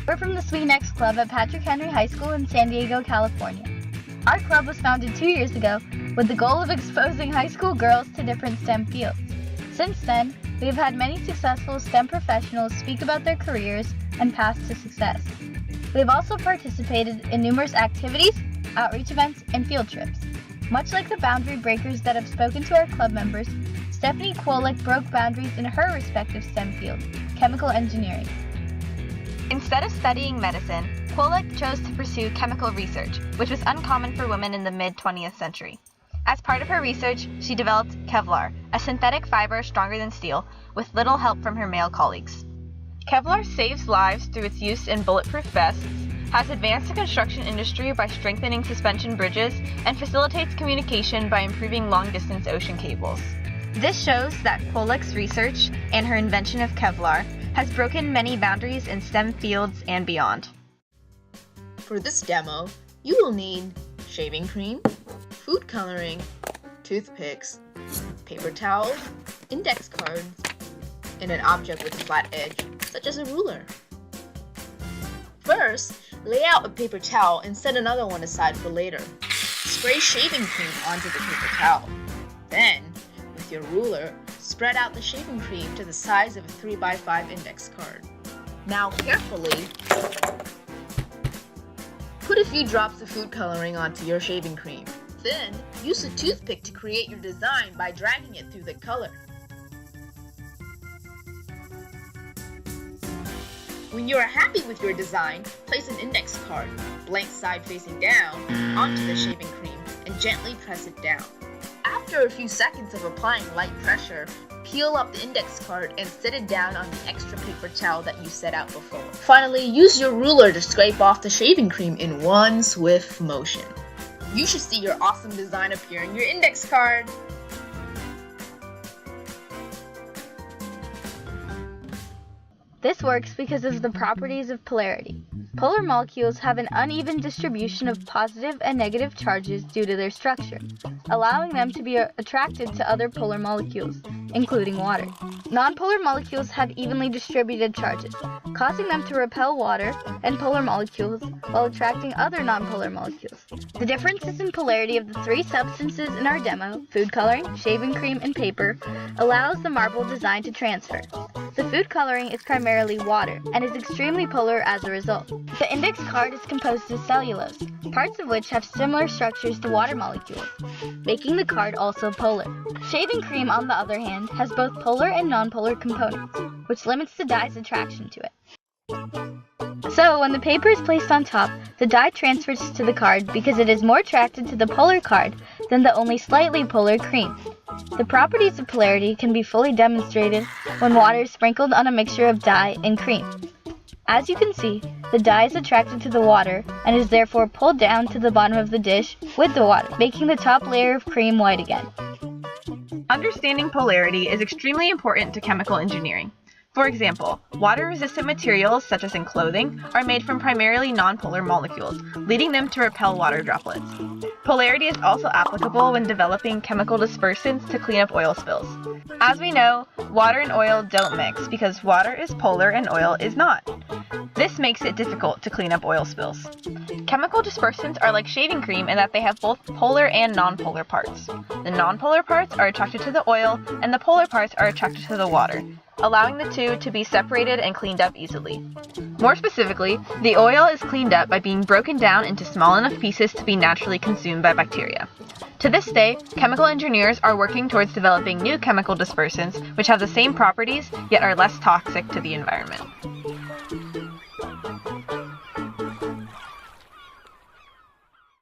We're from the SWENext Club at Patrick Henry High School in San Diego, California. Our club was founded 2 years ago with the goal of exposing high school girls to different STEM fields. Since then, we have had many successful STEM professionals speak about their careers and paths to success. We have also participated in numerous activities, outreach events, and field trips. Much like the boundary breakers that have spoken to our club members, Stephanie Kwolek broke boundaries in her respective STEM field, chemical engineering. Instead of studying medicine, Kwolek chose to pursue chemical research, which was uncommon for women in the mid-20th century. As part of her research, she developed Kevlar, a synthetic fiber stronger than steel, with little help from her male colleagues. Kevlar saves lives through its use in bulletproof vests, has advanced the construction industry by strengthening suspension bridges, and facilitates communication by improving long-distance ocean cables. This shows that Kwolek's research and her invention of Kevlar has broken many boundaries in STEM fields and beyond. For this demo, you will need shaving cream, food coloring, toothpicks, paper towels, index cards, and an object with a flat edge, such as a ruler. First, lay out a paper towel and set another one aside for later. Spray shaving cream onto the paper towel. Then, with your ruler, spread out the shaving cream to the size of a 3x5 index card. Now carefully, put a few drops of food coloring onto your shaving cream. Then, use a toothpick to create your design by dragging it through the color. When you are happy with your design, place an index card, blank side facing down, onto the shaving cream and gently press it down. After a few seconds of applying light pressure, peel up the index card and set it down on the extra paper towel that you set out before. Finally, use your ruler to scrape off the shaving cream in one swift motion. You should see your awesome design appear in your index card. This works because of the properties of polarity. Polar molecules have an uneven distribution of positive and negative charges due to their structure, allowing them to be attracted to other polar molecules, including water. Nonpolar molecules have evenly distributed charges, causing them to repel water and polar molecules while attracting other nonpolar molecules. The differences in polarity of the three substances in our demo, food coloring, shaving cream, and paper, allows the marble design to transfer. The food coloring is primarily water and is extremely polar as a result. The index card is composed of cellulose, parts of which have similar structures to water molecules, making the card also polar. Shaving cream, on the other hand, has both polar and nonpolar components, which limits the dye's attraction to it. So, when the paper is placed on top, the dye transfers to the card because it is more attracted to the polar card than the only slightly polar cream. The properties of polarity can be fully demonstrated when water is sprinkled on a mixture of dye and cream. As you can see, the dye is attracted to the water and is therefore pulled down to the bottom of the dish with the water, making the top layer of cream white again. Understanding polarity is extremely important to chemical engineering. For example, water-resistant materials, such as in clothing, are made from primarily nonpolar molecules, leading them to repel water droplets. Polarity is also applicable when developing chemical dispersants to clean up oil spills. As we know, water and oil don't mix because water is polar and oil is not. This makes it difficult to clean up oil spills. Chemical dispersants are like shaving cream in that they have both polar and nonpolar parts. The nonpolar parts are attracted to the oil, and the polar parts are attracted to the water, allowing the two to be separated and cleaned up easily. More specifically, the oil is cleaned up by being broken down into small enough pieces to be naturally consumed by bacteria. To this day, chemical engineers are working towards developing new chemical dispersants which have the same properties yet are less toxic to the environment.